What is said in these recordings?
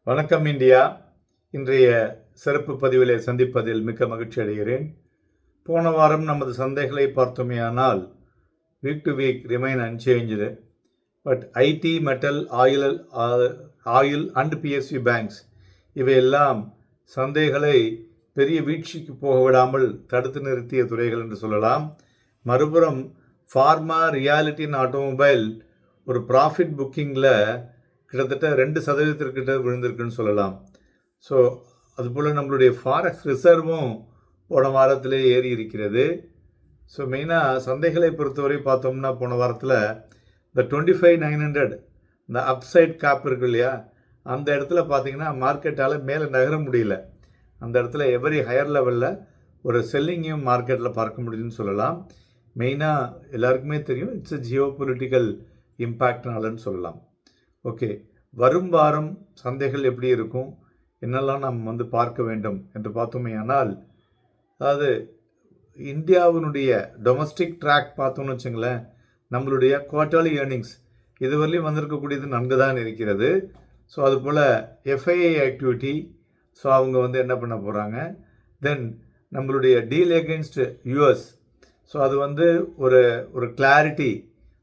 வணக்கம் இந்தியா. இன்றைய சிறப்பு பதிவிலே சந்திப்பதில் மிக்க மகிழ்ச்சி அடைகிறேன். போன வாரம் நமது சந்தைகளை பார்த்தோமேயானால் week to week remain unchanged. But ID, metal, oil and PSU banks இவையெல்லாம் சந்தைகளை பெரிய வீழ்ச்சிக்கு போக விடாமல் தடுத்து நிறுத்திய துறைகள் என்று சொல்லலாம். மறுபுறம் ஃபார்மா, ரியாலிட்டி அண்ட் ஆட்டோமொபைல் ஒரு ப்ராஃபிட் புக்கிங்கில் கிட்டத்தட்ட 2% விழுந்திருக்குன்னு சொல்லலாம். ஸோ அதுபோல் நம்மளுடைய ஃபாரெக்ஸ் ரிசர்வும் போன வாரத்திலே ஏறி இருக்கிறது. ஸோ மெயினாக சந்தைகளை பொறுத்தவரை பார்த்தோம்னா போன வாரத்தில் இந்த 25,900 இந்த அப்சைட் கேப் இருக்கு இல்லையா, அந்த இடத்துல பார்த்திங்கன்னா மார்க்கெட்டால் மேலே நகர முடியல. அந்த இடத்துல எவரி ஹையர் லெவலில் ஒரு செல்லிங்கையும் மார்க்கெட்டில் பார்க்க முடியுதுன்னு சொல்லலாம். மெயினாக எல்லாருக்குமே தெரியும், இட்ஸ் ஜியோ பொலிட்டிக்கல் இம்பேக்ட்னாலன்னு சொல்லலாம். ஓகே, வரும் வாரம் சந்தைகள் எப்படி இருக்கும், என்னெல்லாம் நம்ம பார்க்க வேண்டும் என்று பார்த்தோமேயானால், அதாவது இந்தியாவினுடைய டொமஸ்டிக் ட்ராக் பார்த்தோம்னு வச்சுங்களேன், நம்மளுடைய குவார்ட்டர்லி ஏர்னிங்ஸ் இதுவரையிலும் வந்திருக்கக்கூடியது நன்கு தான் இருக்கிறது. ஸோ அதுபோல் எஃப்ஐஐ ஆக்டிவிட்டி, ஸோ அவங்க என்ன பண்ண போகிறாங்க, தென் நம்மளுடைய டீல் எகென்ஸ்ட் யூஎஸ், ஸோ அது ஒரு கிளாரிட்டி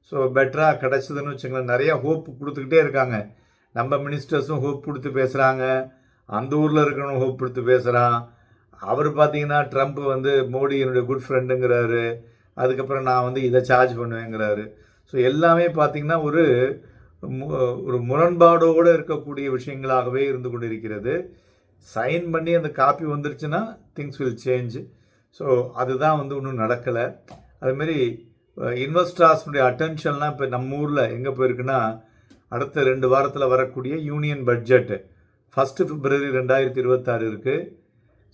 ஸோ பெட்டராக கிடச்சிதுன்னு வச்சுங்களேன். நிறையா ஹோப் கொடுத்துக்கிட்டே இருக்காங்க. நம்ம மினிஸ்டர்ஸும் ஹோப் கொடுத்து பேசுகிறாங்க, அந்த ஊரில் இருக்கிறவனும் ஹோப் கொடுத்து பேசுகிறான். அவர் பார்த்தீங்கன்னா ட்ரம்ப் மோடி என்னுடைய குட் ஃப்ரெண்டுங்கிறாரு, அதுக்கப்புறம் நான் இதை சார்ஜ் பண்ணுவேங்கிறாரு. ஸோ எல்லாமே பார்த்திங்கன்னா ஒரு முரண்பாடோடு இருக்கக்கூடிய விஷயங்களாகவே இருந்து கொண்டு இருக்கிறது. சைன் பண்ணி அந்த காப்பி வந்துருச்சுன்னா திங்ஸ் வில் சேஞ்ச். ஸோ அதுதான் இன்னும் நடக்கலை. அதுமாரி இன்வெஸ்டர்ஸுடைய அட்டென்ஷன்லாம் இப்போ நம்ம ஊரில் எங்கே போயிருக்குன்னா, அடுத்த 2 வாரத்தில் வரக்கூடிய யூனியன் பட்ஜெட் 1 February 2026 இருக்குது.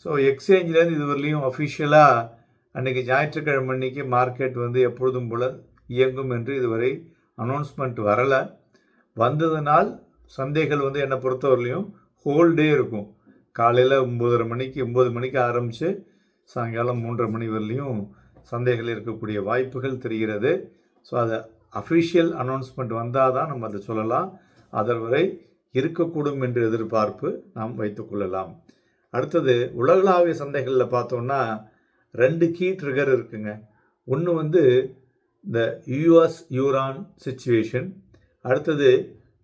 ஸோ எக்ஸ்சேஞ்சிலேருந்து இதுவரையிலையும் அஃபிஷியலாக அன்றைக்கி ஞாயிற்றுக்கிழமை அன்றைக்கி மார்க்கெட் எப்பொழுதும் போல் இயங்கும் என்று இதுவரை அனௌன்ஸ்மெண்ட் வரலை. வந்ததுனால் சந்தைகள் என்னை பொறுத்தவரையிலையும் ஹோல்டே இருக்கும். காலையில் 9 மணிக்கு ஆரம்பித்து சாயங்காலம் 3:30 மணி வரலையும் சந்தைகள் இருக்கக்கூடிய வாய்ப்புகள் தெரிகிறது. ஸோ அது அஃபிஷியல் அனௌன்ஸ்மெண்ட் வந்தால் தான் நம்ம அதை சொல்லலாம். அதர்வரை இருக்கக்கூடும் என்று எதிர்பார்ப்பு நாம் வைத்துக்கொள்ளலாம். அடுத்தது உலகளாவிய சந்தைகளில் பார்த்தோன்னா 2 கீ ட்ரிகர் இருக்குங்க. ஒன்று இந்த யூஎஸ் யூரான் சிச்சுவேஷன், அடுத்தது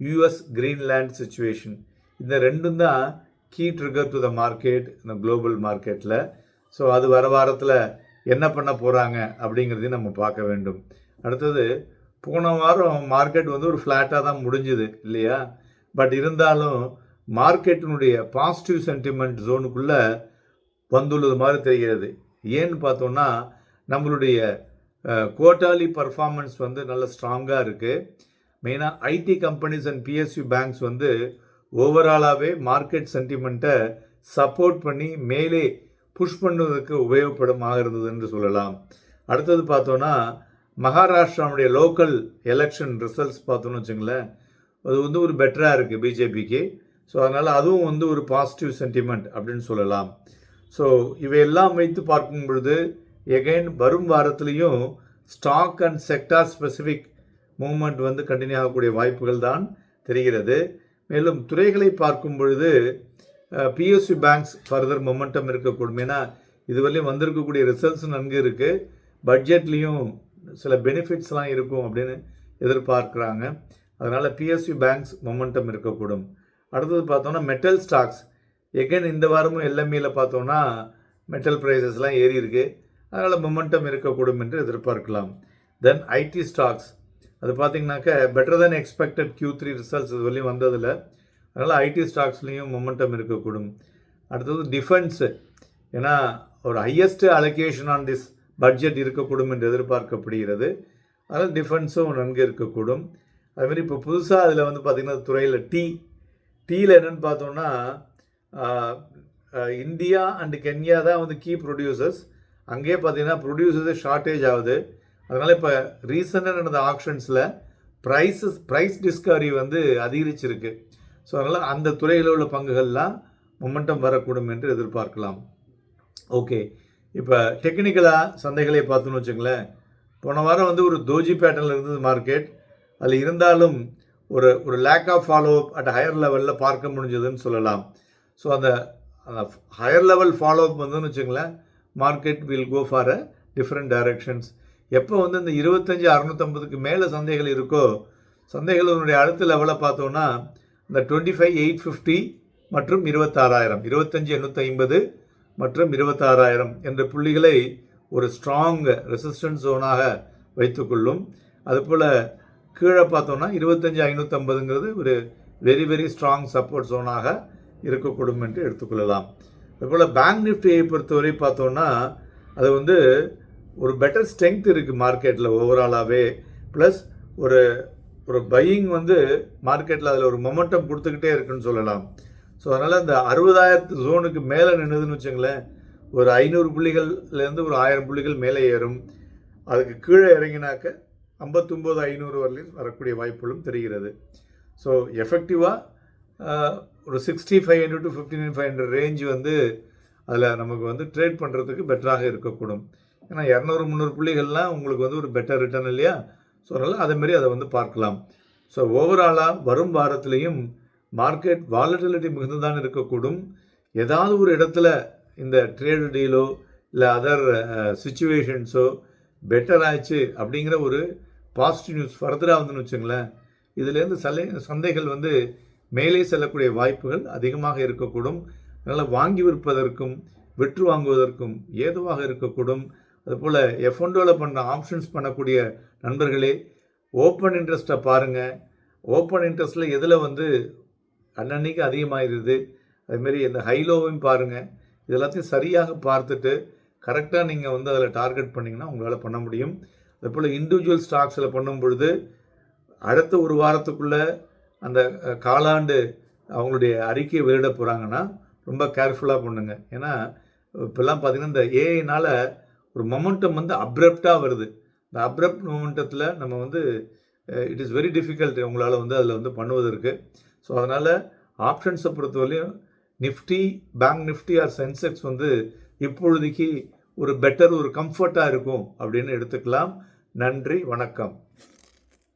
யூஎஸ் கிரீன்லேண்ட் சிச்சுவேஷன். இந்த 2 தான் key trigger to the market, இந்த குளோபல் மார்க்கெட்டில். ஸோ அது வர வாரத்தில் என்ன பண்ண போகிறாங்க அப்படிங்கிறதையும் நம்ம பார்க்க வேண்டும். அடுத்தது போன வாரம் மார்க்கெட் ஒரு ஃப்ளாட்டாக தான் முடிஞ்சுது இல்லையா, பட் இருந்தாலும் மார்க்கெட்டினுடைய பாசிட்டிவ் சென்டிமெண்ட் ஜோனுக்குள்ளே வந்துள்ளது மாதிரி தெரிகிறது. ஏன்னு பார்த்தோன்னா நம்மளுடைய குவார்ட்டர்லி பர்ஃபார்மன்ஸ் நல்ல ஸ்ட்ராங்காக இருக்குது. மெயினாக IT companies and PSU banks ஓவராலாகவே மார்க்கெட் சென்டிமெண்ட்டை சப்போர்ட் பண்ணி மேலே புஷ் பண்ணுவதற்கு உபயோகப்படமாக இருந்தது என்று சொல்லலாம். அடுத்தது பார்த்தோன்னா மகாராஷ்டிராவுடைய லோக்கல் எலெக்ஷன் ரிசல்ட்ஸ் பார்த்தோன்னு வச்சுங்களேன், அது ஒரு பெட்டராக இருக்குது பிஜேபிக்கு. ஸோ அதனால் அதுவும் ஒரு பாசிட்டிவ் சென்டிமெண்ட் அப்படின்னு சொல்லலாம். ஸோ இவையெல்லாம் வைத்து பார்க்கும் பொழுது எகைன் வரும் வாரத்துலேயும் stock and sector specific movement continue ஆகக்கூடிய வாய்ப்புகள் தான் தெரிகிறது. மேலும் துறைகளை பார்க்கும் பொழுது பிஎஸ்யூ பேங்க்ஸ் ஃபர்தர் மொமெண்டம் இருக்கக்கூடும். ஏன்னா இதுவரையும் வந்திருக்கக்கூடிய ரிசல்ட்ஸ் நன்கு இருக்குது, பட்ஜெட்லேயும் சில பெனிஃபிட்ஸ்லாம் இருக்கும் அப்படின்னு எதிர்பார்க்குறாங்க. அதனால் பிஎஸ்யூ பேங்க்ஸ் மொமெண்டம் இருக்கக்கூடும். அடுத்தது பார்த்தோன்னா மெட்டல் ஸ்டாக்ஸ் எகைன் இந்த வாரமும் எல்எம்இயில் பார்த்தோன்னா மெட்டல் ப்ரைஸஸ்லாம் ஏறி இருக்குது, அதனால் மொமெண்டம் இருக்கக்கூடும் என்று எதிர்பார்க்கலாம். தென் ஐடி ஸ்டாக்ஸ் அது பார்த்திங்கனாக்க பெட்டர் தென் எக்ஸ்பெக்டட் Q3 ரிசல்ட்ஸ் இதுவரையும் வந்ததில்லை, அதனால் ஐடி ஸ்டாக்ஸ்லேயும் மொமெண்டம் இருக்கக்கூடும். அடுத்தது டிஃபென்ஸு, ஏன்னா ஒரு highest allocation on this budget இருக்கக்கூடும் என்று எதிர்பார்க்கப்படுகிறது. அதனால் டிஃபென்ஸும் நன்கு இருக்கக்கூடும். அதுமாதிரி இப்போ புதுசாக அதில் பார்த்திங்கன்னா துறையில் டீயில் என்னென்னு பார்த்தோன்னா இந்தியா அண்டு கென்யா தான் கீ ப்ரொடியூசர்ஸ். அங்கேயே பார்த்திங்கன்னா ப்ரொடியூசர்ஸே ஷார்ட்டேஜ் ஆகுது. அதனால் இப்போ ரீசெண்டாக நடந்த ஆக்ஷன்ஸில் ப்ரைஸ் டிஸ்கவரி அதிகரிச்சிருக்கு. ஸோ அதனால் அந்த துறையில் உள்ள பங்குகள்லாம் மொமெண்டம் வரக்கூடும் என்று எதிர்பார்க்கலாம். ஓகே, இப்போ டெக்னிக்கலாக சந்தைகளை பார்த்தோன்னு வச்சுங்களேன், போன வாரம் ஒரு தோஜி பேட்டர்னில் இருந்தது மார்க்கெட். அதில் இருந்தாலும் ஒரு ஒரு lack of follow up at higher லெவலில் பார்க்க முடிஞ்சதுன்னு சொல்லலாம். ஸோ அந்த அந்த ஹையர் லெவல் ஃபாலோ அப் வந்துன்னு வச்சுங்களேன், market will go for a different directions. எப்போ வந்து இந்த 25,650க்கு மேலே சந்தைகள் இருக்கோ, சந்தைகளினுடைய அடுத்த லெவலை பார்த்தோன்னா இந்த 25,850 மற்றும் 26,000, 25,850 மற்றும் 26,000 என்ற புள்ளிகளை ஒரு ஸ்ட்ராங் ரெசிஸ்டன்ஸ் ஜோனாக வைத்துக்கொள்ளும். அதுபோல் கீழே பார்த்தோன்னா 25,550ங்கிறது ஒரு வெரி வெரி ஸ்ட்ராங் சப்போர்ட் ஜோனாக இருக்கக்கூடும் என்று எடுத்துக்கொள்ளலாம். அதுபோல் பேங்க் நிஃப்டியை பொறுத்தவரை பார்த்தோன்னா அது வந்து ஒரு பெட்டர் ஸ்ட்ரென்த் இருக்குது மார்க்கெட்டில் ஓவராலாகவே. ப்ளஸ் ஒரு ஒரு பையிங் வந்து மார்க்கெட்டில் அதில் ஒரு மொமெண்டம் கொடுத்துக்கிட்டே இருக்குன்னு சொல்லலாம். ஸோ அதனால் இந்த 60,000 ஜோனுக்கு மேலே நின்றுதுன்னு வச்சுங்களேன், ஒரு 500 புள்ளிகள்லேருந்து ஒரு 1000 புள்ளிகள் மேலே ஏறும். அதுக்கு கீழே இறங்கினாக்க 59,500 வரலையும் வரக்கூடிய வாய்ப்புகளும் தெரிகிறது. ஸோ எஃபெக்டிவாக ஒரு 6,500 to 59,500 ரேஞ்ச் வந்து அதில் நமக்கு வந்து ட்ரேட் பண்ணுறதுக்கு பெட்டராக இருக்கக்கூடும். ஏன்னா 200-300 புள்ளிகள்லாம் உங்களுக்கு வந்து ஒரு பெட்டர் ரிட்டர்ன் இல்லையா? ஸோ அதனால் அதேமாரி அதை வந்து பார்க்கலாம். ஸோ ஓவராலாக வரும் வாரத்திலையும் மார்க்கெட் வாலட்டிலிட்டி மிகுந்து தான் இருக்கக்கூடும். ஏதாவது ஒரு இடத்துல இந்த ட்ரேடு டீலோ இல்லை அதர் சுச்சுவேஷன்ஸோ பெட்டர் ஆச்சு அப்படிங்கிற ஒரு பாசிட்டிவ் நியூஸ் ஃபர்தராக வந்துன்னு வச்சுங்களேன், இதுலேருந்து சந்தைகள் வந்து மேலே செல்லக்கூடிய வாய்ப்புகள் அதிகமாக இருக்கக்கூடும். அதனால் வாங்கி விற்பதற்கும் விற்று வாங்குவதற்கும் ஏதுவாக இருக்கக்கூடும். அதுபோல் F1 பண்ண ஆப்ஷன்ஸ் பண்ணக்கூடிய நண்பர்களே, ஓப்பன் இன்ட்ரெஸ்ட்டை பாருங்கள். ஓப்பன் இன்ட்ரெஸ்ட்டில் எதில் வந்து அன்னன்னைக்கு அதிகமாகிடுது, அதுமாரி இந்த ஹைலோவையும் பாருங்கள். இது எல்லாத்தையும் சரியாக பார்த்துட்டு கரெக்டாக நீங்கள் வந்து அதில் டார்கெட் பண்ணிங்கன்னா உங்களால் பண்ண முடியும். அதுபோல் இண்டிவிஜுவல் ஸ்டாக்ஸில் பண்ணும் பொழுது அடுத்த ஒரு வாரத்துக்குள்ளே அந்த காலாண்டு அவங்களுடைய அறிக்கையை வெளியிட போகிறாங்கன்னா ரொம்ப கேர்ஃபுல்லாக பண்ணுங்க. ஏன்னா இப்போல்லாம் பார்த்திங்கன்னா இந்த ஏஐனால் ஒரு மொமெண்டம் வந்து அப்ரப்டாக வருது. இந்த அப்ரப்ட் மொமெண்டத்தில் நம்ம வந்து இட் இஸ் வெரி டிஃபிகல்ட் உங்களால் வந்து அதில் வந்து பண்ணுவதற்கு. ஸோ அதனால் ஆப்ஷன்ஸை பொறுத்தவரையும் நிஃப்டி, பேங்க் நிஃப்டி ஆர் சென்செக்ஸ் வந்து இப்பொழுதைக்கு ஒரு பெட்டர் ஒரு கம்ஃபர்ட்டாக இருக்கும் அப்படின்னு எடுத்துக்கலாம். நன்றி, வணக்கம்.